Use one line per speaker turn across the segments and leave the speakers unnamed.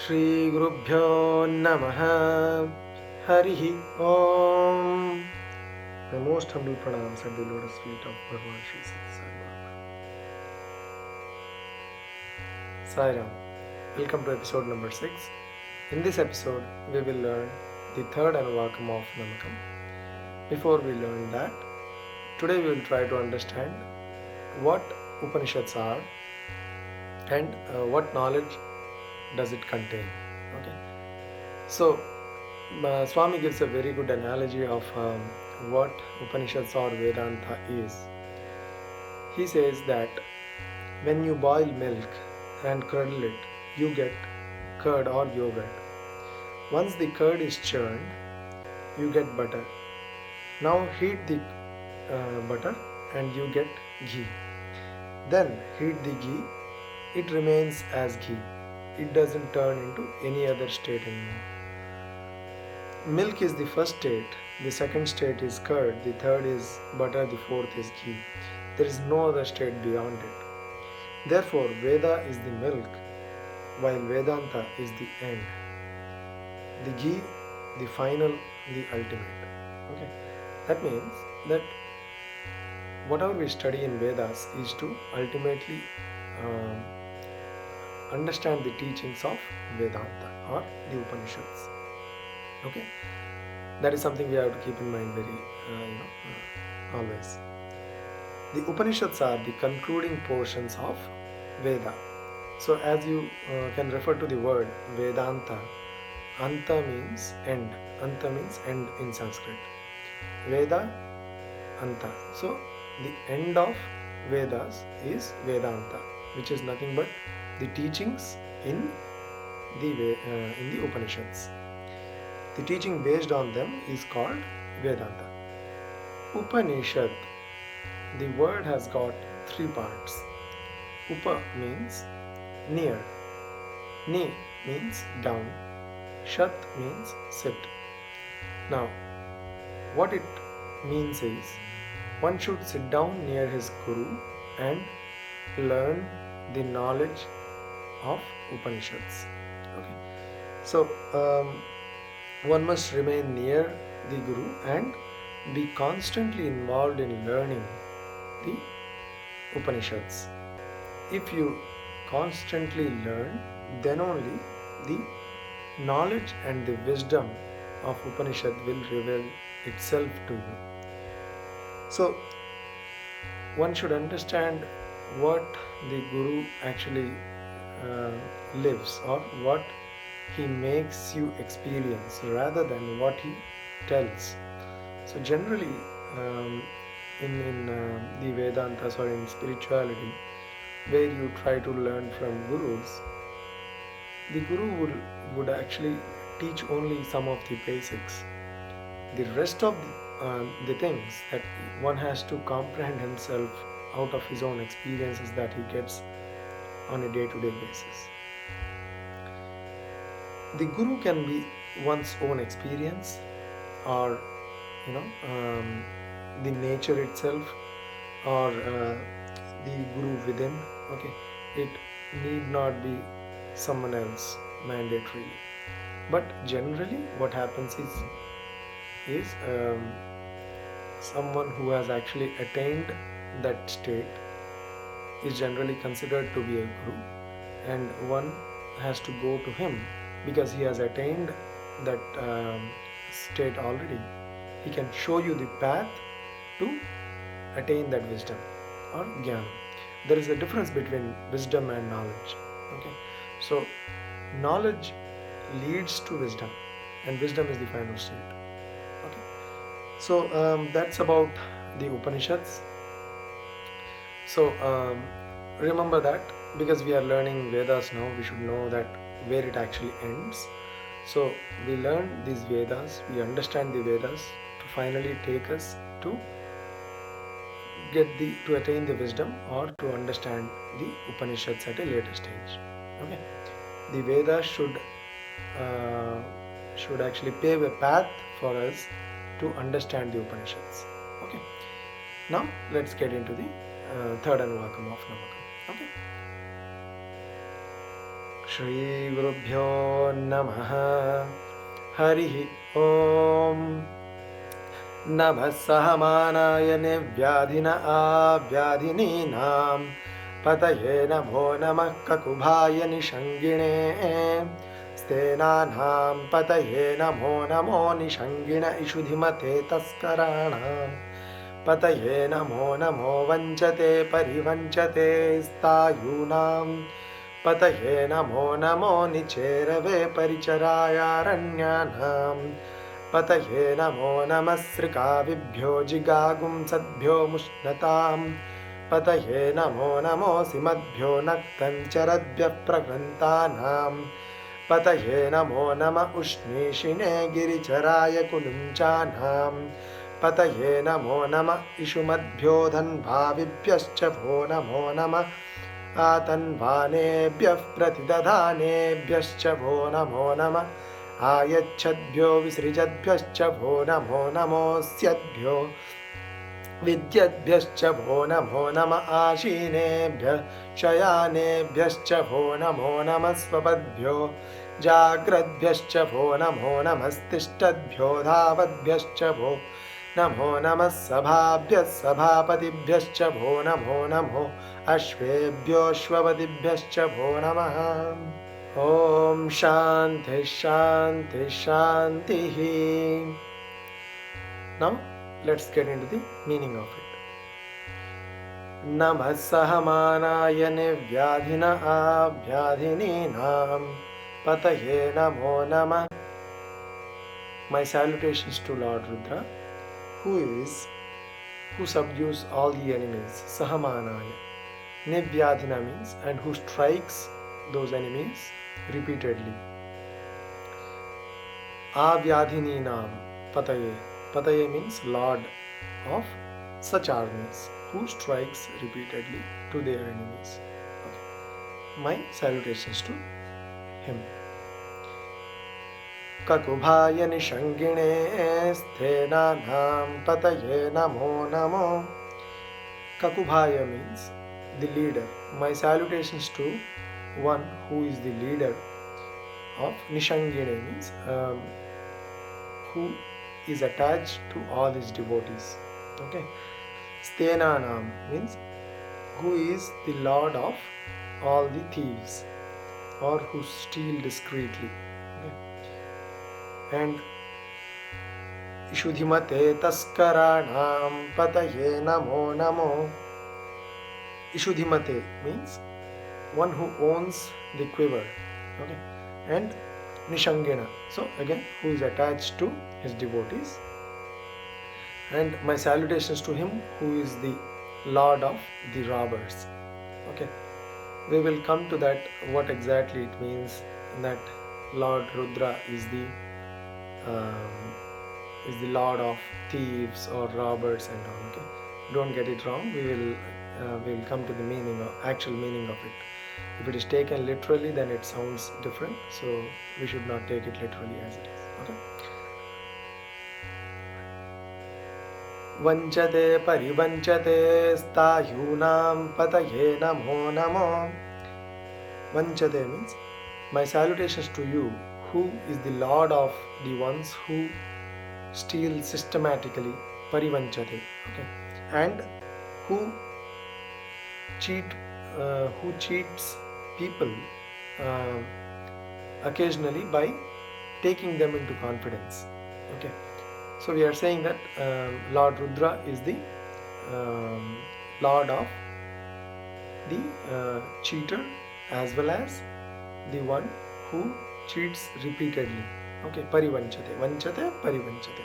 Shri Gurubhyo Namaha Harihi Om. My most humble pranams at the lotus feet of Bhagavan Shri Sathya Sai Baba. Sai Ram. Welcome to episode number 6. In this episode, we will learn the third Anuvakam of Namakam. Before we learn that, today we will try to understand what Upanishads are and what knowledge does it contain. Okay. So, Swami gives a very good analogy of what Upanishads or Vedanta is. He says that when you boil milk and curdle it, you get curd or yogurt. Once the curd is churned, you get butter. Now heat the butter and you get ghee. Then heat the ghee, it remains as ghee. It doesn't turn into any other state anymore. Milk is the first state, the second state is curd, the third is butter, the fourth is ghee. There is no other state beyond it. Therefore, Veda is the milk, while Vedanta is the end. The ghee, the final, the ultimate. Okay. That means that whatever we study in Vedas is to ultimately understand the teachings of Vedanta or the Upanishads. Okay, that is something we have to keep in mind very always. The Upanishads are the concluding portions of Veda. So as you can refer to the word Vedanta, Anta means end. Anta means end in Sanskrit. Veda, Anta. So the end of Vedas is Vedanta, which is nothing but the teachings in the Upanishads. The teaching based on them is called Vedanta. Upanishad, the word has got three parts. Upa means near, Ni means down, Shat means sit. Now, what it means is one should sit down near his Guru and learn the knowledge of Upanishads. Okay. So, one must remain near the Guru and be constantly involved in learning the Upanishads. If you constantly learn, then only the knowledge and the wisdom of Upanishad will reveal itself to you. So, one should understand what the Guru actually lives or what he makes you experience rather than what he tells. So generally in the Vedantas or in spirituality, where you try to learn from gurus, the Guru would actually teach only some of the basics. The rest of the things that one has to comprehend himself out of his own experiences that he gets on a day-to-day basis. The Guru can be one's own experience or the nature itself or the Guru within. Okay, it need not be someone else mandatorily. But generally what happens is someone who has actually attained that state is generally considered to be a Guru, and one has to go to him because he has attained that state already. He can show you the path to attain that wisdom or jnana. There is a difference between wisdom and knowledge. Okay, so knowledge leads to wisdom, and wisdom is the final state. Okay, so that's about the Upanishads. So remember that because we are learning Vedas now, we should know that where it actually ends. So we learn these Vedas, we understand the Vedas to finally take us to attain the wisdom or to understand the Upanishads at a later stage. Okay, the Vedas should actually pave a path for us to understand the Upanishads. Okay, now let's get into the third Anuvakam of Namakam. Okay. श्रीगुरुभ्यो नमः। हरिः ॐ। नमः सहमानाय निर्व्याधिन आव्याधिनीनां पतये नमो नमः ककुभाय निषङ्गिणे स्तेनानां पतये नमो नमो निषङ्गिण इषुधिमते तस्कराणां पतये नमो नमो वञ्चते परिवञ्चते स्तायूनां पतये नमो नमो निचेरवे परिचरायारण्यानां पतये नमो नमः सृकाविभ्यो जिगागुंसद्भ्यो मुष्णतां पतये नमो नमोऽसिमद्भ्यो नक्तञ्चरद्भ्यः प्रकृन्तानां पतये नमो नम उष्णीषिणे गिरिचराय कुलुञ्चानां पतये नमो नम इषुमद्भ्यो धन्भाविभ्यश्च भो नमो नमः आतन्वानेभ्यः प्रतिदधानेभ्यश्च भो नमो नमः आयच्छद्भ्यो विसृजद्भ्यश्च भो नमो नमोऽस्यद्भ्यो विद्यद्भ्यश्च भो नमो नमः आशीनेभ्यः शयानेभ्यश्च भो नमो नमः स्वपद्भ्यो जाग्रद्भ्यश्च भो नमो नमस्तिष्ठद्भ्यो धावद्भ्यश्च भो नमो नमः सभाभ्यः सभापतिभ्यश्च भो नमो नमो अश्वेभ्योऽश्वपतिभ्यश्च भो नमः। ॐ शान्ति शान्ति शान्तिः। Now let's get into the meaning of it. नमः सहमानाय निर्व्याधिन आव्याधिनीनां पतये नमो नमः. My salutations to Lord Rudra, who subdues all the enemies. Sahamanaya. Nivyadhina means and who strikes those enemies repeatedly. Avyadhininam pataye. Pataye means Lord of such armies who strikes repeatedly to their enemies. Okay. My salutations to him. Kakubhaya nishangine sthenanam pataye namo namo. Kakubhaya means the leader. My salutations to one who is the leader of Nishangine means who is attached to all his devotees. Okay. Sthenanam means who is the lord of all the thieves or who steal discreetly. Okay. And Ishudhimate taskaranam pataye namo namo. Ishudhimate means one who owns the quiver. Okay. And Nishangena, so again who is attached to his devotees. And my salutations to him who is the lord of the robbers. Okay. We will come to that what exactly it means that Lord Rudra is the lord of thieves or robbers and all. Okay. Don't get it wrong. We will come to the actual meaning of it. If it is taken literally, then it sounds different. So we should not take it literally as it is. Okay. Vanchate parivanchate stayunam pataye namo namo. Vanchate means my salutations to you who is the lord of the ones who steal systematically. Parivanchate. Okay. And who cheats people occasionally by taking them into confidence. Okay. So we are saying that Lord Rudra is the lord of the cheater as well as the one who cheats repeatedly. Okay. Parivanchate. Vanchate parivanchate.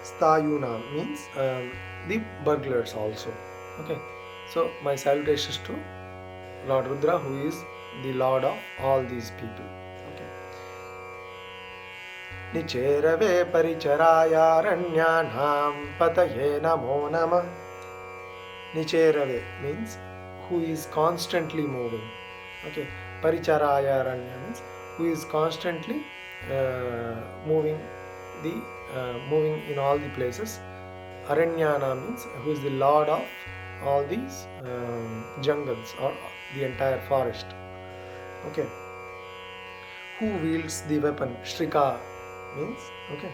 Stayuna means the burglars also. Okay. So my salutations to Lord Rudra who is the lord of all these people. Okay. Nicherave paricharayaranyanam pataye namo namah. Nicherave means who is constantly moving. Okay. Paricharayaranya means who is constantly moving in all the places. Aranyana means who is the lord of all these jungles or the entire forest. Okay. Who wields the weapon? Shrika means, okay.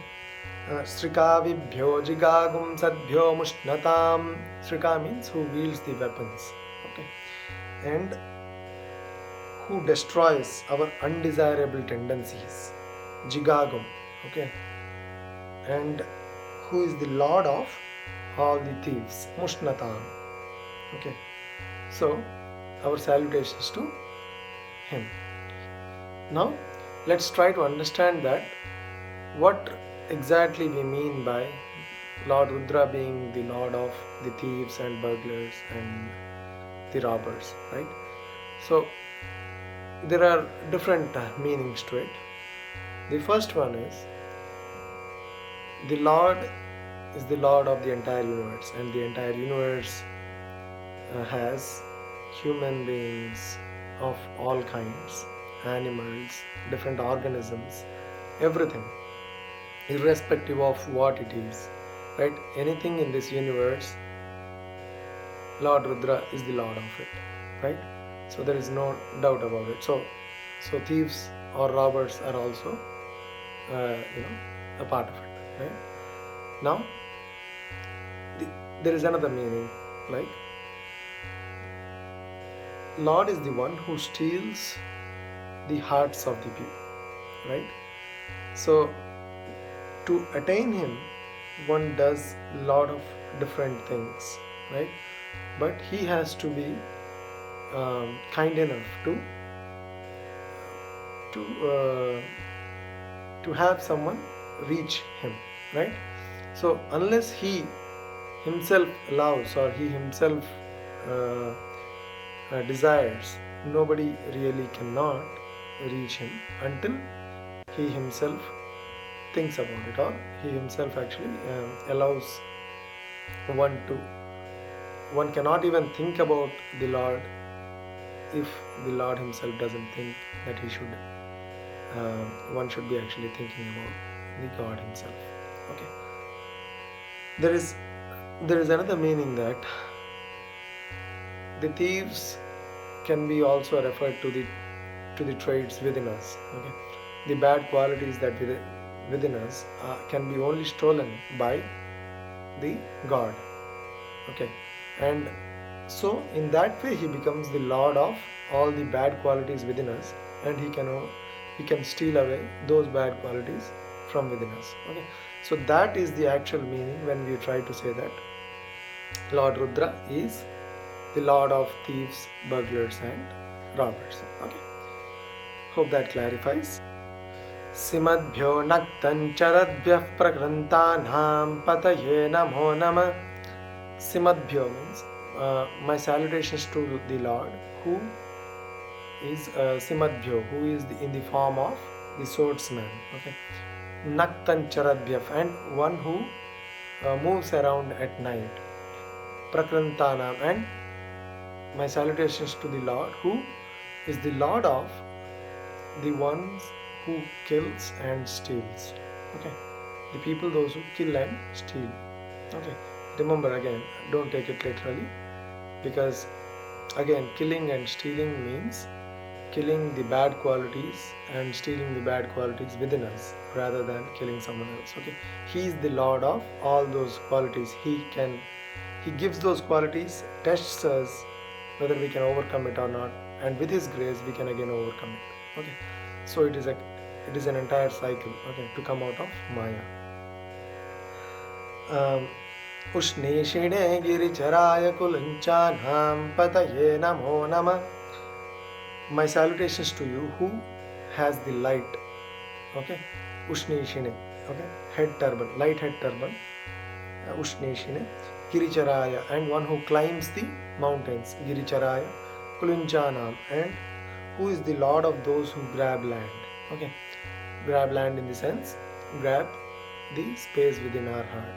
Shrika vibhyo jigagum sadbhyo mushnatam. Shrika means who wields the weapons. Okay. And who destroys our undesirable tendencies. Jigagum. Okay. And who is the lord of all the thieves. Mushnatam. Okay. So our salutations to him. Now let's try to understand that what exactly we mean by Lord Rudra being the lord of the thieves and burglars and the robbers, right? So there are different meanings to it. The first one is the Lord is the Lord of the entire universe, and the entire universe has human beings of all kinds, animals, different organisms, everything, irrespective of what it is, right? Anything in this universe, Lord Rudra is the Lord of it, right? So there is no doubt about it. So thieves or robbers are also, a part of it, right? Now, there is another meaning, like Lord is the one who steals the hearts of the people, right? So to attain him, one does a lot of different things, right? But he has to be kind enough to have someone reach him, right? So unless he himself allows or he himself desires, nobody really cannot reach him until he himself thinks about it, or he himself actually allows one cannot even think about the Lord if the Lord himself doesn't think that he should. One should be actually thinking about the God himself. Okay. There is another meaning that the thieves can be also referred to the traits within us. Okay. The bad qualities that within us can be only stolen by the God. Okay. And so in that way he becomes the Lord of all the bad qualities within us, and he can steal away those bad qualities from within us. Okay. So that is the actual meaning when we try to say that Lord Rudra is the Lord of thieves, burglars and robbers. Okay. Hope that clarifies. Simadbhyo naktancharadbhyah prakrantanam pataye namo nama. Simadbhyo means my salutations to the Lord, who is Simadbhyo, who is in the form of the swordsman. Okay. Naktancharadbhyah, and one who moves around at night. Prakrantanam, and my salutations to the Lord, who is the Lord of the ones who kills and steals. Okay. The people, those who kill and steal. Okay. Remember, again, don't take it literally, because again, killing and stealing means killing the bad qualities and stealing the bad qualities within us rather than killing someone else. Okay. He is the Lord of all those qualities. He gives those qualities, tests us whether we can overcome it or not, and with his grace we can again overcome it. Okay. So it is an entire cycle, okay, to come out of Maya. Ushneshine Giricharaja Kulancanam Pataye Namo Nama. My salutations to you who has the light. Okay. Ushneshine. Okay. Head turban, light head turban. Ushneshine Giricharaya, and one who climbs the mountains. Giricharaya Kulunchanam, and who is the Lord of those who grab land. Okay. Grab land in the sense, grab the space within our heart.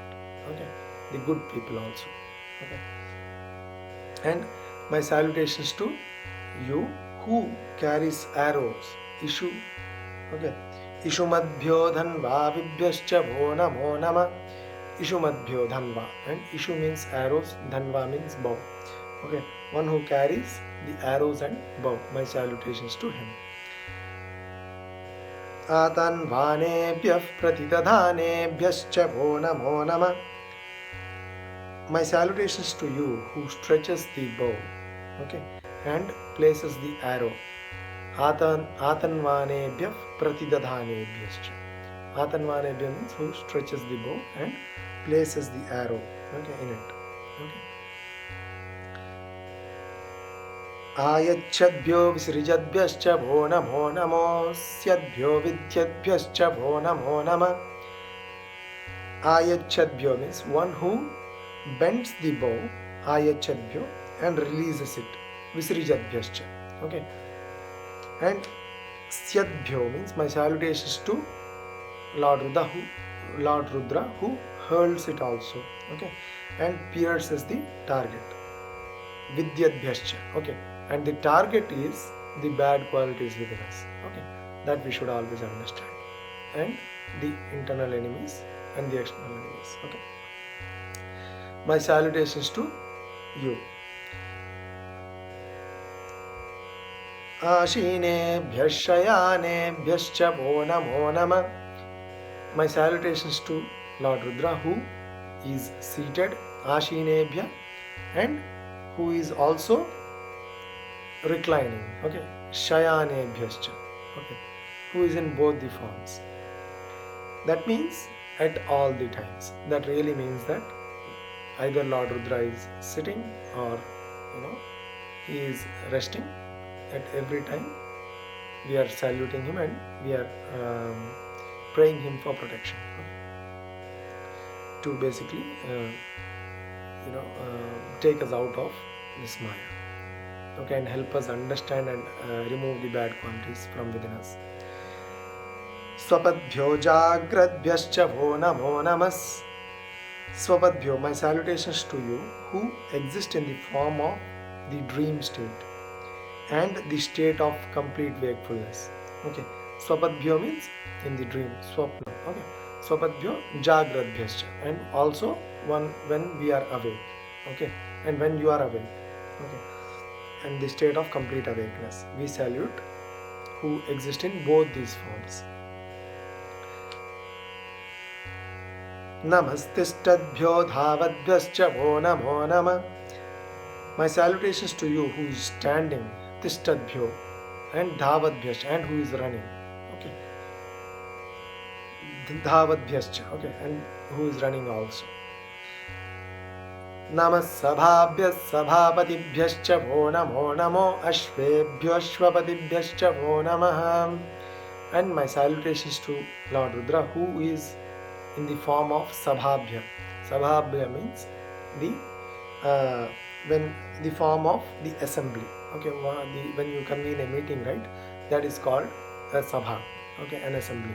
Okay. The good people also. Okay. And my salutations to you who carries arrows. Ishu. Okay. Ishumadbhyo dhanva vibhyascha bho namo nama. Ishumadbhyo dhanva, and Ishu means arrows, dhanva means bow. Okay, one who carries the arrows and bow. My salutations to him. आतन्वानेभ्यः प्रतिदधानेभ्यश्च वो नमो नमः. My salutations to you who stretches the bow, okay, and places the arrow. Atanvanebhyah pratidadhanebhyascha. Atanvanebhyah means who stretches the bow and places the arrow, okay, in it. Okay. आयच्छद्भ्यो विसृजद्भ्यश्च भो नमो नमोऽस्यद्भ्यो विद्यद्भ्यश्च भो नमो नमः. Ayachadbhyo means one who bends the bow, ayachadbhyo, and releases it, visrijadbhyascha. Okay. And syadbhyo means my salutations to Lord Rudra who hurls it also, okay, and pierces the target. Vidyadbhyascha, okay, and the target is the bad qualities within us, okay, that we should always understand, and the internal enemies and the external enemies, okay. My salutations to you. Ashinebhyah shayanebhyascha vo namo namah. My salutations to Lord Rudra who is seated, Ashinebhyah, and who is also reclining, okay, shayanebhyascha, okay, who is in both the forms. That means at all the times. That really means that either Lord Rudra is sitting or he is resting. At every time we are saluting him and we are praying him for protection, to basically take us out of this Maya, okay, and help us understand and remove the bad qualities from within us. Swapadbhyo jagradbhyascha vo namo namas. Swapadbhyo, my salutations to you who exist in the form of the dream state and the state of complete wakefulness. Okay, Swapadbhyo means in the dream, swapna. Okay, Swapadbhyo jagradbhyascha, and also when we are awake. Okay, and when you are awake. Okay, and the state of complete awakeness. We salute who exist in both these forms. Namastistadbhyo dhavadbhyascha vo namo namah. My salutations to you who is standing, tistadbhyo, and dhavadbhyascha, and who is running. Okay, dhavadbhyascha, okay, and who is running also. Namah sabhabhyas sabhapatibhyascha vo namo namo ashvebhyo ashvapatibhyascha vo namah. And my salutations to Lord Rudra who is in the form of Sabhabhya. Sabhabhya means the form of the assembly. Okay, when you convene a meeting, right? That is called a Sabha. Okay, an assembly.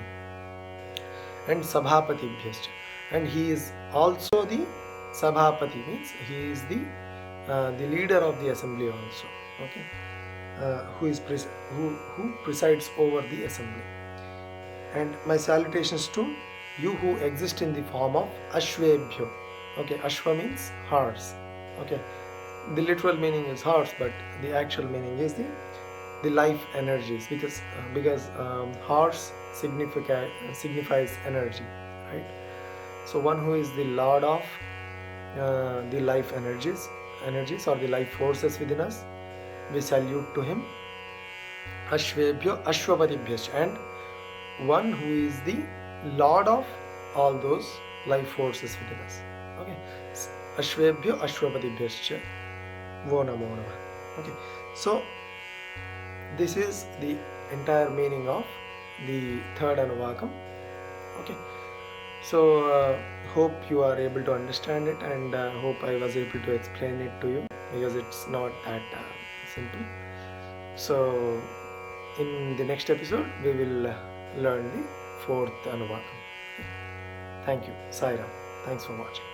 And Sabhapatibhyascha. And he is also the Sabhapati, means he is the leader of the assembly also. Okay, who presides over the assembly. And my salutations to you who exist in the form of Ashvebhyo. Okay, Ashva means horse. Okay, the literal meaning is horse, but the actual meaning is the life energies, because horse signifies energy, right? So one who is the lord of the life energies or the life forces within us, we salute to him. Ashvebhyo Ashvapatibhyascha, and one who is the lord of all those life forces within us. Okay, Ashvebhyo Ashvapatibhyascha vo namo namah. Okay, so this is the entire meaning of the third Anuvakam. Okay, so hope you are able to understand it, and hope I was able to explain it to you, because it's not that simple. So in the next episode we will learn the fourth Anuvakam. Thank you. Sai Ram. Thanks for watching.